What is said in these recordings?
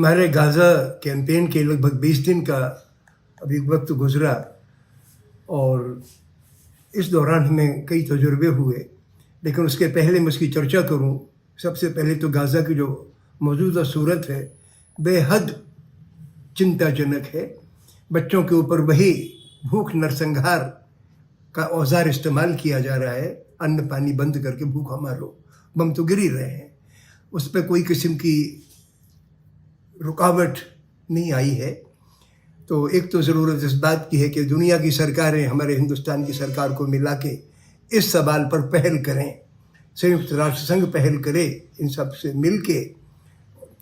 हमारे Gaza campaign के लगभग 20 दिन का अभी वक्त गुजरा और इस दौरान हमें कई तजुर्बे हुए, लेकिन उसके पहले मैं उसकी चर्चा करूं। सबसे पहले तो गाज़ा की जो मौजूदा सूरत है बेहद चिंताजनक है। बच्चों के ऊपर वही भूख नरसंहार का औजार इस्तेमाल किया जा रहा है। अन्न पानी बंद करके भूखा मारो, बम तो गिर ही रहे हैं, उस पर कोई किस्म की रुकावट नहीं आई है। तो एक तो ज़रूरत इस बात की है कि दुनिया की सरकारें हमारे हिंदुस्तान की सरकार को मिला के इस सवाल पर पहल करें, संयुक्त राष्ट्र संघ पहल करे इन सब से मिल के,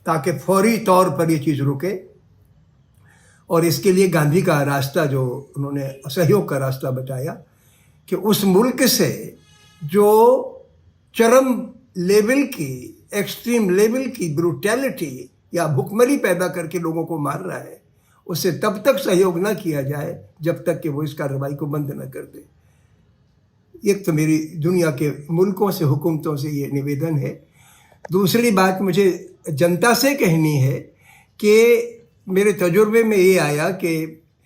ताकि फौरी तौर पर ये चीज़ रुके। और इसके लिए गांधी का रास्ता जो उन्होंने असहयोग का रास्ता बताया कि उस मुल्क से जो चरम लेवल की, एक्सट्रीम लेवल की ब्रूटैलिटी या भुखमरी पैदा करके लोगों को मार रहा है, उससे तब तक सहयोग ना किया जाए जब तक कि वो इस कार्रवाई को बंद न कर दे। एक तो मेरी दुनिया के मुल्कों से, हुकूमतों से ये निवेदन है। दूसरी बात मुझे जनता से कहनी है कि मेरे तजुर्बे में ये आया कि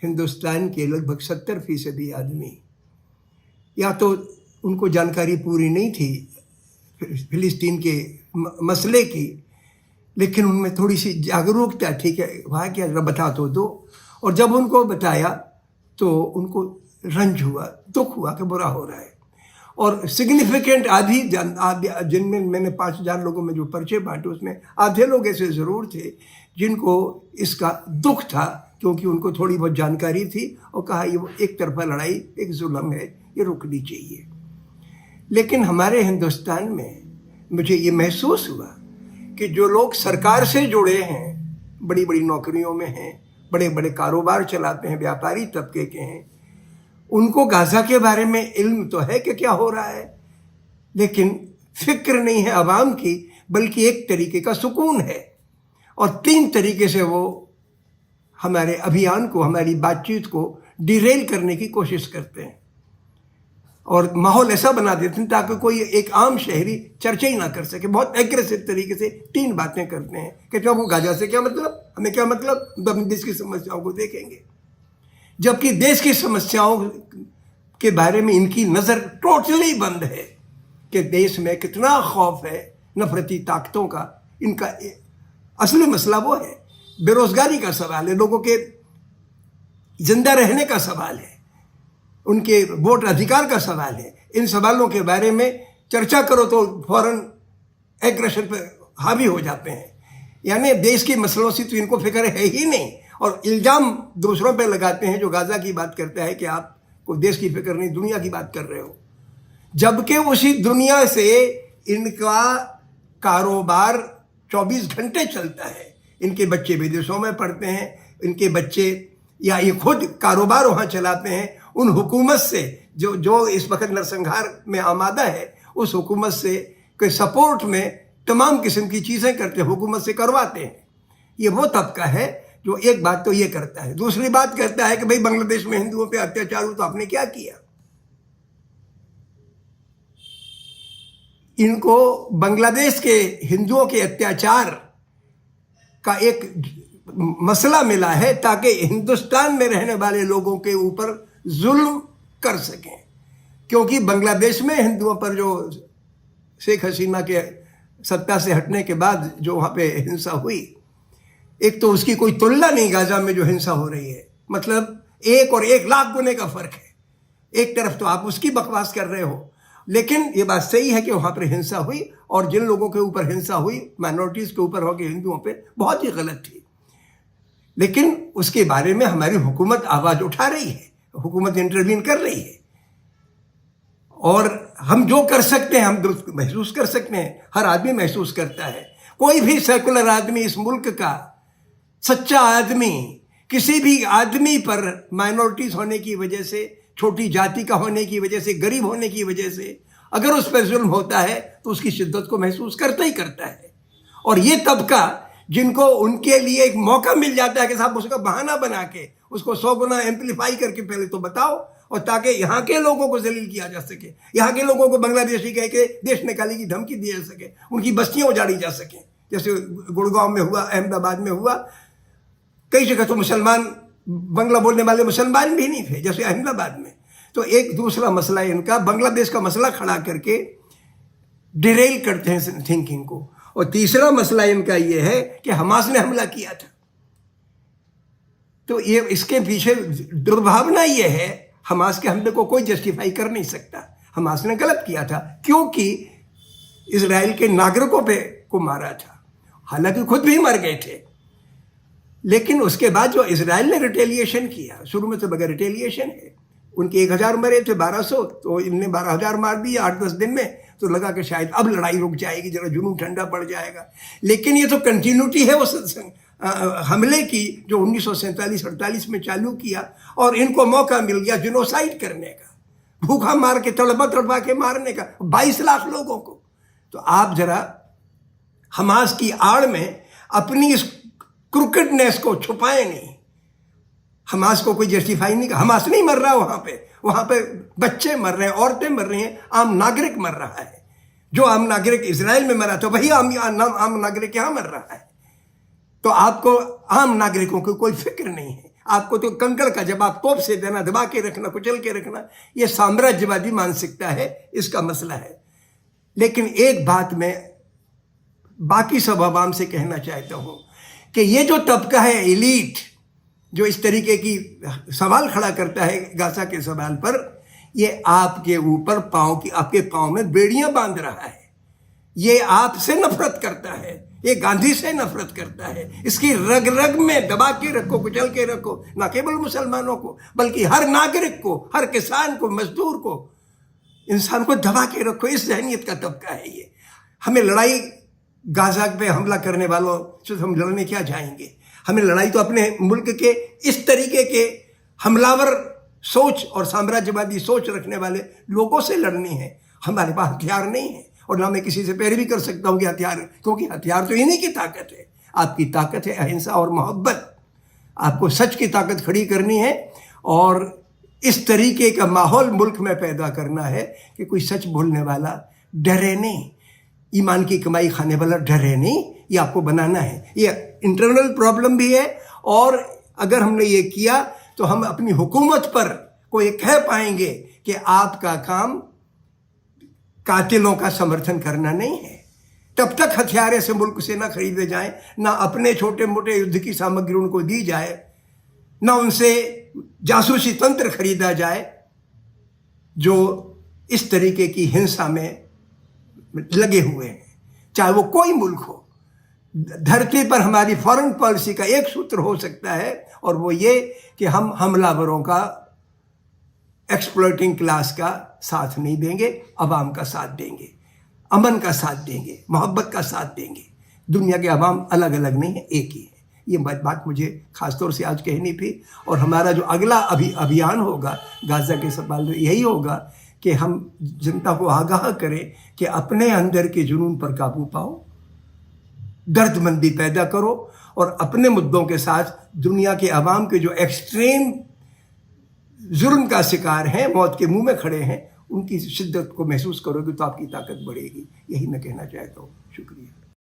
हिंदुस्तान के लगभग 70% आदमी या तो उनको जानकारी पूरी नहीं थी फिलिस्तीन के मसले की, लेकिन उनमें थोड़ी सी जागरूकता, ठीक है वहाँ क्या जरा बता तो दो। और जब उनको बताया तो उनको रंज हुआ, दुख हुआ कि बुरा हो रहा है। और सिग्निफिकेंट आधी जिनमें मैंने 5000 लोगों में जो पर्चे बांटे उसमें आधे लोग ऐसे ज़रूर थे जिनको इसका दुख था, क्योंकि उनको थोड़ी बहुत जानकारी थी और कहा ये एक तरफा लड़ाई, एक जुल्म है, ये रुकनी चाहिए। लेकिन हमारे हिंदुस्तान में मुझे ये महसूस हुआ कि जो लोग सरकार से जुड़े हैं, बड़ी बड़ी नौकरियों में हैं, बड़े बड़े कारोबार चलाते हैं, व्यापारी तबके के हैं, उनको गाज़ा के बारे में इल्म तो है कि क्या हो रहा है, लेकिन फिक्र नहीं है आवाम की, बल्कि एक तरीके का सुकून है। और 3 तरीके से वो हमारे अभियान को, हमारी बातचीत को डिरेल करने की कोशिश करते हैं और माहौल ऐसा बना देते हैं ताकि कोई एक आम शहरी चर्चा ही ना कर सके। बहुत एग्रेसिव तरीके से 3 बातें करते हैं कि क्या वो गाज़ा से क्या मतलब, हमें क्या मतलब, तो अपने देश की समस्याओं को देखेंगे। जबकि देश की समस्याओं के बारे में इनकी नज़र टोटली बंद है कि देश में कितना खौफ है नफरती ताकतों का। इनका असली मसला वो है, बेरोजगारी का सवाल है, लोगों के जिंदा रहने का सवाल है, उनके वोट अधिकार का सवाल है। इन सवालों के बारे में चर्चा करो तो फौरन एग्रेशन पर हावी हो जाते हैं। यानी देश के मसलों से तो इनको फिक्र है ही नहीं, और इल्ज़ाम दूसरों पे लगाते हैं। जो गाज़ा की बात करता है कि आपको देश की फिक्र नहीं, दुनिया की बात कर रहे हो, जबकि उसी दुनिया से इनका कारोबार 24 घंटे चलता है। इनके बच्चे विदेशों में पढ़ते हैं, इनके बच्चे या ये खुद कारोबार वहाँ चलाते हैं। उन हुकूमत से जो इस वक्त नरसंहार में आमादा है, उस हुकूमत से के सपोर्ट में तमाम किस्म की चीज़ें करते हैं, हुकूमत से करवाते हैं। ये वो तबका है जो एक बात तो ये करता है। दूसरी बात कहता है कि भाई बांग्लादेश में हिंदुओं पे अत्याचार हो तो आपने क्या किया। इनको बांग्लादेश के हिंदुओं के अत्याचार का एक मसला मिला है ताकि हिंदुस्तान में रहने वाले लोगों के ऊपर जुल्म कर सकें। क्योंकि बांग्लादेश में हिंदुओं पर जो शेख हसीना के सत्ता से हटने के बाद जो वहाँ पे हिंसा हुई, एक तो उसकी कोई तुलना नहीं गाज़ा में जो हिंसा हो रही है। मतलब 1 और 1 लाख गुने का फ़र्क है। एक तरफ तो आप उसकी बकवास कर रहे हो, लेकिन ये बात सही है कि वहाँ पर हिंसा हुई, और जिन लोगों के ऊपर हिंसा हुई, माइनॉरिटीज़ के ऊपर हो के हिंदुओं पे, बहुत ही गलत थी। लेकिन उसके बारे में हमारी हुकूमत आवाज़ उठा रही है, हुकूमत इंटरवीन कर रही है, और हम जो कर सकते हैं हम महसूस कर सकते हैं। हर आदमी महसूस करता है। कोई भी सेकुलर आदमी, इस मुल्क का सच्चा आदमी, किसी भी आदमी पर माइनॉरिटीज़ होने की वजह से, छोटी जाति का होने की वजह से, गरीब होने की वजह से अगर उस पर जुल्म होता है तो उसकी शिद्दत को महसूस करता ही करता है। और ये तबका जिनको उनके लिए एक मौका मिल जाता है कि साहब उसका बहाना बना के उसको 100 गुना एम्पलीफाई करके पहले तो बताओ, और ताकि यहाँ के लोगों को जलील किया जा सके, यहाँ के लोगों को बांग्लादेशी कह के देश निकाले की धमकी दी जा सके, उनकी बस्तियाँ उजाड़ी जा सकें। जैसे गुड़गांव में हुआ, अहमदाबाद में हुआ, कई जगह तो मुसलमान, बंगला बोलने वाले मुसलमान भी नहीं थे जैसे अहमदाबाद में। तो एक दूसरा मसला इनका बांग्लादेश का मसला खड़ा करके डिरेल करते हैं थिंकिंग को। और तीसरा मसला इनका ये है कि हमास ने हमला किया था, तो ये इसके पीछे दुर्भावना ये है, हमास के हमले को कोई जस्टिफाई कर नहीं सकता। हमास ने गलत किया था क्योंकि इजराइल के नागरिकों पे को मारा था, हालांकि खुद भी मर गए थे। लेकिन उसके बाद जो इजराइल ने रिटेलिएशन किया, शुरू में तो बगैर रिटेलिएशन है, उनके 1000 मरे थे, 1200, तो इनने 12,000 मार दिए 8-10 दिन में। तो लगा कि शायद अब लड़ाई रुक जाएगी, जरा जुनून ठंडा पड़ जाएगा। लेकिन ये तो कंटिन्यूटी है उस हमले की जो 1947-48 में चालू किया, और इनको मौका मिल गया जिनोसाइड करने का, भूखा मार के तड़पा के मारने का 22 लाख लोगों को। तो आप जरा हमास की आड़ में अपनी इस क्रुकेडनेस को छुपाए नहीं। हमास को कोई जस्टिफाई नहीं, हमास नहीं मर रहा वहां पे बच्चे मर रहे हैं, औरतें मर रही हैं, आम नागरिक मर रहा है। जो आम नागरिक इजराइल में मरा था वही आम नागरिक यहां मर रहा है। तो आपको आम नागरिकों की कोई फिक्र नहीं है, आपको तो कंकड़ का जवाब तोप से देना, दबा के रखना, कुचल के रखना, यह साम्राज्यवादी मानसिकता है, इसका मसला है। लेकिन एक बात मैं बाकी सब आवाम से कहना चाहता हूं कि ये जो तबका है एलीट, जो इस तरीके की सवाल खड़ा करता है गाजा के सवाल पर, ये आपके ऊपर आपके पाँव में बेड़ियां बांध रहा है। ये आपसे नफरत करता है, ये गांधी से नफरत करता है। इसकी रग रग में दबा के रखो, कुचल के रखो, ना केवल मुसलमानों को बल्कि हर नागरिक को, हर किसान को, मजदूर को, इंसान को दबा के रखो। इस जहनीत का तबका है ये। हमें लड़ाई गाजा पे हमला करने वालों से हम लड़ने क्या जाएंगे? हमें लड़ाई तो अपने मुल्क के इस तरीके के हमलावर सोच और साम्राज्यवादी सोच रखने वाले लोगों से लड़नी है। हमारे पास हथियार नहीं है, और ना मैं किसी से पैरवी कर सकता हूँ कि हथियार, क्योंकि हथियार तो इन्हीं की ताकत है। आपकी ताकत है अहिंसा और मोहब्बत। आपको सच की ताकत खड़ी करनी है और इस तरीके का माहौल मुल्क में पैदा करना है कि कोई सच बोलने वाला डरे नहीं, ईमान की कमाई खाने वाला डरे नहीं। ये आपको बनाना है, ये इंटरनल प्रॉब्लम भी है। और अगर हमने ये किया तो हम अपनी हुकूमत पर को ये कह पाएंगे कि आपका काम कातिलों का समर्थन करना नहीं है। तब तक हथियारे से मुल्क से ना खरीदे जाएं, ना अपने छोटे मोटे युद्ध की सामग्री उनको दी जाए, ना उनसे जासूसी तंत्र खरीदा जाए जो इस तरीके की हिंसा में लगे हुए हैं, चाहे वो कोई मुल्क हो। धरती पर हमारी फॉरेन पॉलिसी का एक सूत्र हो सकता है, और वो ये कि हम हमलावरों का, एक्सप्लॉइटिंग क्लास का साथ नहीं देंगे, अवाम का साथ देंगे, अमन का साथ देंगे, मोहब्बत का साथ देंगे। दुनिया के अवाम अलग अलग नहीं है, एक ही है। ये बात मुझे खासतौर से आज कहनी थी। और हमारा जो अगला अभियान होगा गाजा के सवाल में यही होगा कि हम जनता को आगाह करें कि अपने अंदर के जुनून पर काबू पाओ, दर्दमंदी पैदा करो, और अपने मुद्दों के साथ दुनिया के अवाम के जो एक्सट्रीम जुल्म का शिकार हैं, मौत के मुंह में खड़े हैं, उनकी शिद्दत को महसूस करोगे तो आपकी ताकत बढ़ेगी। यही मैं कहना चाहता हूँ। शुक्रिया।